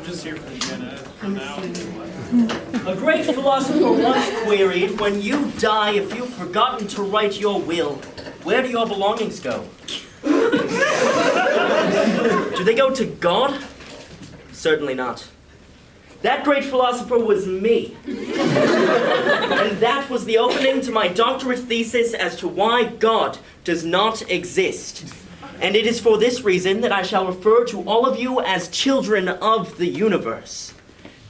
I'm just here for the dinner for now. A great philosopher once queried, when you die, if you've forgotten to write your will, where do your belongings go? Do they go to God? Certainly not. That great philosopher was me. And that was the opening to my doctorate thesis as to why God does not exist. And it is for this reason that I shall refer to all of you as children of the universe.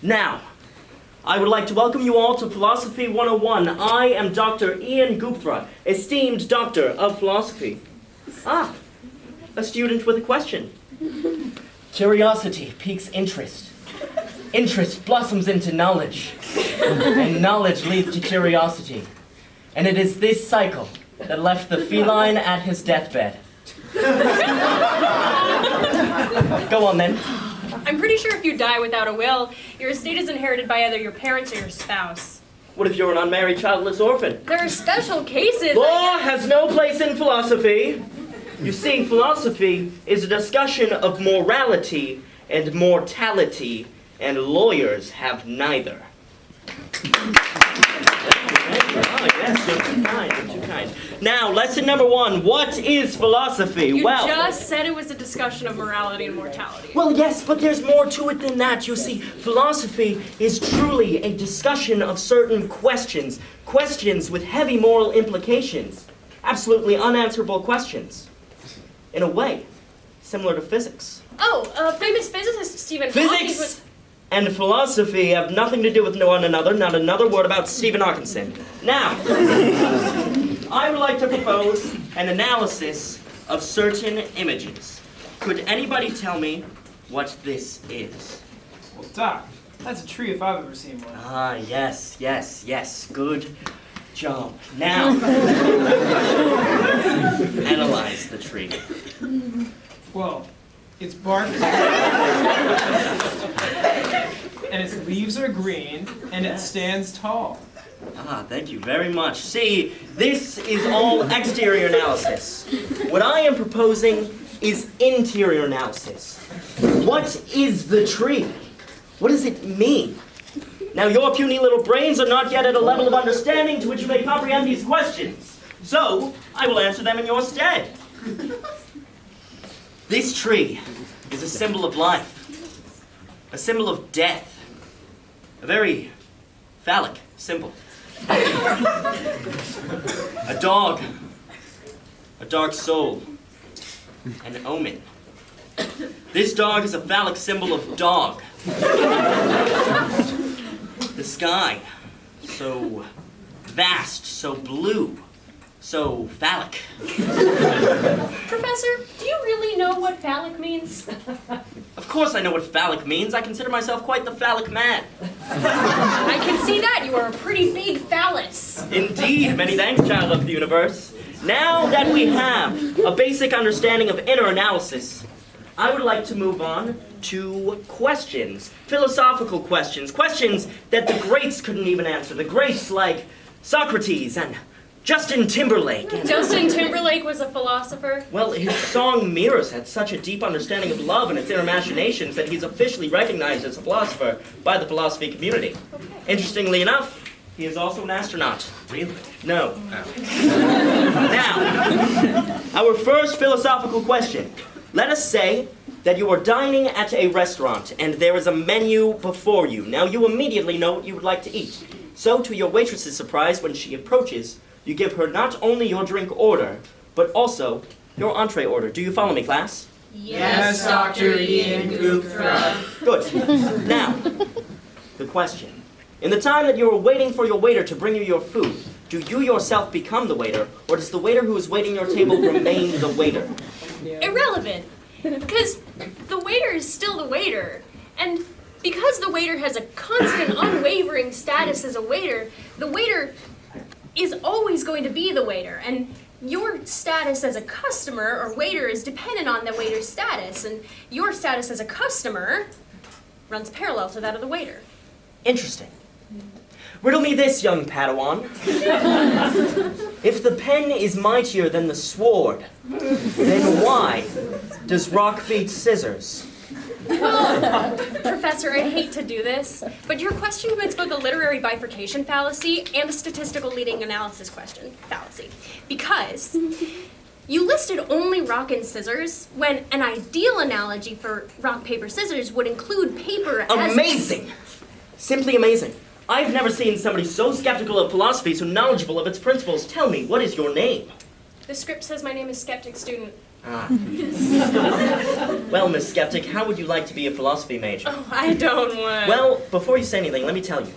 Now, I would like to welcome you all to Philosophy 101. I am Dr. Ian Gupthra, esteemed Doctor of Philosophy. Ah, a student with a question. Curiosity piques interest. Interest blossoms into knowledge. And knowledge leads to curiosity. And it is this cycle that left the feline at his deathbed. Go on then. I'm pretty sure if you die without a will, your estate is inherited by either your parents or your spouse. What if you're an unmarried, childless orphan? There are special cases. Law has no place in philosophy. You see, philosophy is a discussion of morality and mortality, and lawyers have neither. Oh, yes, you're too kind, you're too kind. Now, lesson number 1, what is philosophy? You just said it was a discussion of morality and mortality. Well, yes, but there's more to it than that. You see, philosophy is truly a discussion of certain questions. Questions with heavy moral implications. Absolutely unanswerable questions. In a way, similar to physics. Oh, famous physicist Stephen Hawking was... Physics and philosophy have nothing to do with one another, not another word about Stephen Hawking. Now, I would like to propose an analysis of certain images. Could anybody tell me what this is? Well, Doc, that's a tree if I've ever seen one. Ah, yes, yes, yes. Good job. Now, analyze the tree. Well, its bark is and its leaves are green, and it stands tall. Ah, thank you very much. See, this is all exterior analysis. What I am proposing is interior analysis. What is the tree? What does it mean? Now, your puny little brains are not yet at a level of understanding to which you may comprehend these questions. So, I will answer them in your stead. This tree is a symbol of life, a symbol of death, a very phallic symbol. A dog, a dark soul, an omen. This dog is a phallic symbol of dog. The sky, so vast, so blue, so phallic. Professor, do you really know what phallic means? Of course I know what phallic means. I consider myself quite the phallic man. I can see that. You are a pretty big phallus. Indeed. Many thanks, child of the universe. Now that we have a basic understanding of inner analysis, I would like to move on to questions. Philosophical questions. Questions that the greats couldn't even answer. The greats like Socrates and Justin Timberlake. Justin Timberlake was a philosopher? Well, his song Mirrors had such a deep understanding of love and its inner machinations that he's officially recognized as a philosopher by the philosophy community. Okay. Interestingly enough, he is also an astronaut. Really? No. Now, our first philosophical question. Let us say that you are dining at a restaurant and there is a menu before you. Now, you immediately know what you would like to eat. So, to your waitress's surprise, when she approaches, you give her not only your drink order, but also your entree order. Do you follow me, class? Yes, Dr. Ian Gupthra. Good. Now, the question. In the time that you are waiting for your waiter to bring you your food, do you yourself become the waiter, or does the waiter who is waiting your table remain the waiter? Irrelevant. Because the waiter is still the waiter. And because the waiter has a constant, unwavering status as a waiter, the waiter is always going to be the waiter. And your status as a customer or waiter is dependent on the waiter's status. And your status as a customer runs parallel to that of the waiter. Interesting. Riddle me this, young Padawan. If the pen is mightier than the sword, then why does rock beat scissors? Well, Professor, I hate to do this, but your question commits both a literary bifurcation fallacy and a statistical leading analysis question fallacy. Because you listed only rock and scissors when an ideal analogy for rock, paper, scissors would include paper as... Amazing! Simply amazing. I've never seen somebody so skeptical of philosophy, so knowledgeable of its principles. Tell me, what is your name? The script says my name is Skeptic Student. Ah. Well, Miss Skeptic, how would you like to be a philosophy major? Oh, I don't want... Well, before you say anything, let me tell you.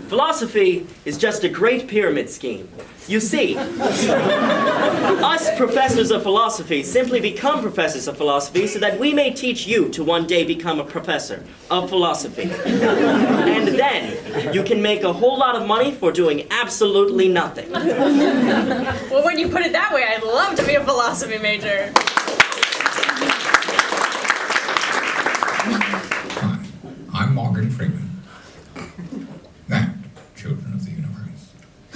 Philosophy is just a great pyramid scheme. You see, us professors of philosophy simply become professors of philosophy so that we may teach you to one day become a professor of philosophy. And then you can make a whole lot of money for doing absolutely nothing. Well, when you put it that way, I'd love to be a philosophy major. Hi, I'm Morgan Freeman. That, children of the universe,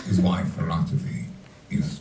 is why philosophy is